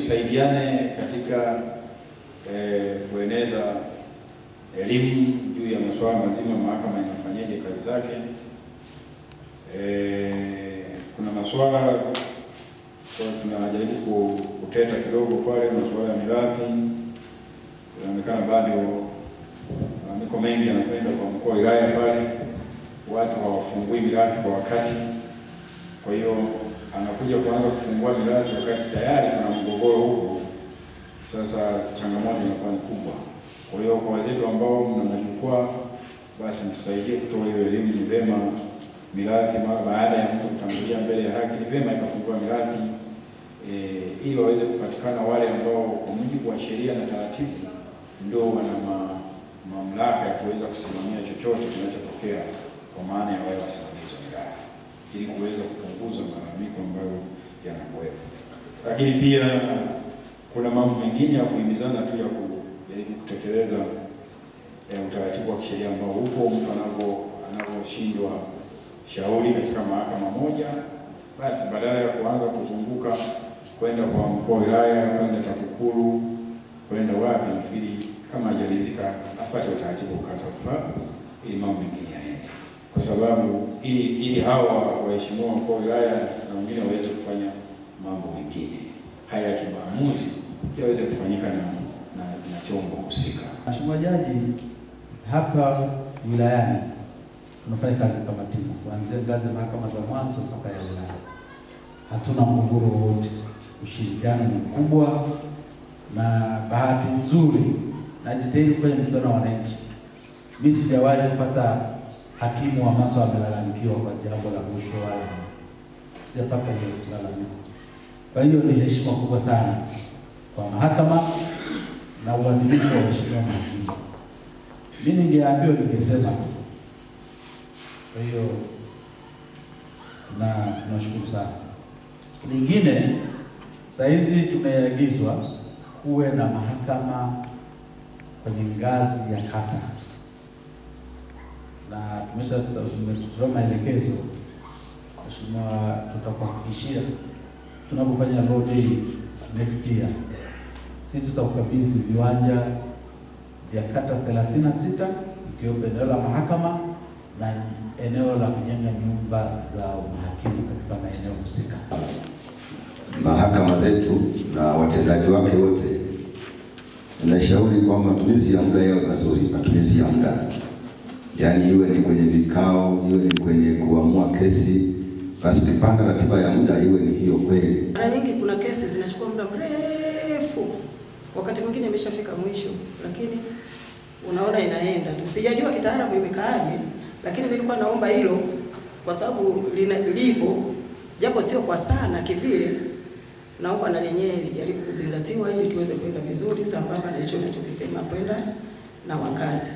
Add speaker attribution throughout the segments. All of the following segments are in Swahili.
Speaker 1: Tusaidiane katika kueneza elimu juu ya masuala mazima mahakama inafanyaje kazi zake. Kuna masuala tunajaribu kuteta kidogo pale, masuala ya mirathi. Inaonekana bado miko mengi yanakwenda kwa mkuu wa wilaya pale, watu hawafungui mirathi kwa wakati. Kwa hiyo anakuja kuanza kufungua mirathi wakati tayari kuna mgogoro huko. Sasa changamoto inakuwa ni kubwa. Kwa hiyo kwa wazee ambao mna majukwaa, basi mtusaidie kutoa hiyo elimu. Ni vema mirathi mara baada ya mtu kutangulia mbele ya haki, ni vema ikafungua mirathi ili waweze kupatikana wale ambao kwa mujibu wa sheria na taratibu ndio wana mamlaka ya kuweza kusimamia chochote kinachotokea, kwa maana ya wale wasimamizi wa mirathi, ili kuweza kupunguza malalamiko ambayo yanakuwepo. Lakini pia kuna mambo mengine ya kuhimizana tu ya kujaribu kutekeleza utaratibu wa kisheria ambao upo. Mtu anaposhindwa shauri katika mahakama moja, basi badala ya kuanza kuzunguka kwenda kwa mkuu wa wilaya, kwenda TAKUKURU, kwenda wapi, nafikiri kama hajalizika afuate utaratibu ukata rufaa ili mambo mengine yaende, kwa sababu ili hawa waheshimiwa mkuu wa wilaya na wengine waweze kufanya mambo mengine haya ya kimaamuzi yaweze kufanyika na chombo husika.
Speaker 2: Mheshimiwa Jaji, hapa wilayani tunafanya kazi kama timu, kuanzia ngazi ya mahakama za mwanzo mpaka ya wilaya. Hatuna mgogoro wote, ushirikiano ni mkubwa, na bahati nzuri najitahidi kufanya mikutano na wananchi. Mimi sijawahi kupata hakimu wa masuala amelalamikiwa kwa jambo la rushwa, wala sijapata hiyo lalamiko. Kwa hiyo ni heshima kubwa sana kwa mahakama na uadilifu wa mheshimiwa mahakimu. Mimi ningeambiwa ningesema. Kwa hiyo tunashukuru sana. Lingine, saa hizi tumeagizwa kuwe na mahakama kwenye ngazi ya kata, na tumetoa maelekezo. Mheshimiwa, tutakuhakikishia tunapofanya law day next year, sisi tutakukabidhi viwanja vya kata 36 ikiwemo eneo la mahakama na eneo la kujenga nyumba za mahakimu katika maeneo husika.
Speaker 3: Mahakama zetu na watendaji wake wote, ninashauri kwa matumizi ya muda yawe mazuri. Matumizi ya muda, yaani iwe ni kwenye vikao, iwe ni kwenye kuamua kesi, basi kupanga ratiba ya muda iwe ni hiyo kweli.
Speaker 4: Mara nyingi kuna kesi zinachukua muda mrefu, wakati mwingine imeshafika mwisho, lakini unaona inaenda tu. Sijajua kitaalamu imekaaje, lakini mimi nilikuwa naomba hilo, kwa sababu lipo japo sio kwa sana kivile, naomba na lenyewe lijaribu kuzingatiwa ili tuweze kwenda vizuri sambamba na hicho tukisema kwenda na wakati.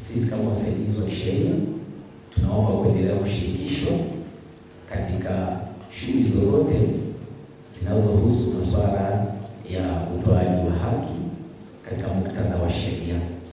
Speaker 5: Sisi kama wasaidizi wa sheria tunaomba kuendelea kushirikishwa katika shughuli zozote zinazohusu masuala ya utoaji wa haki katika muktadha wa sheria.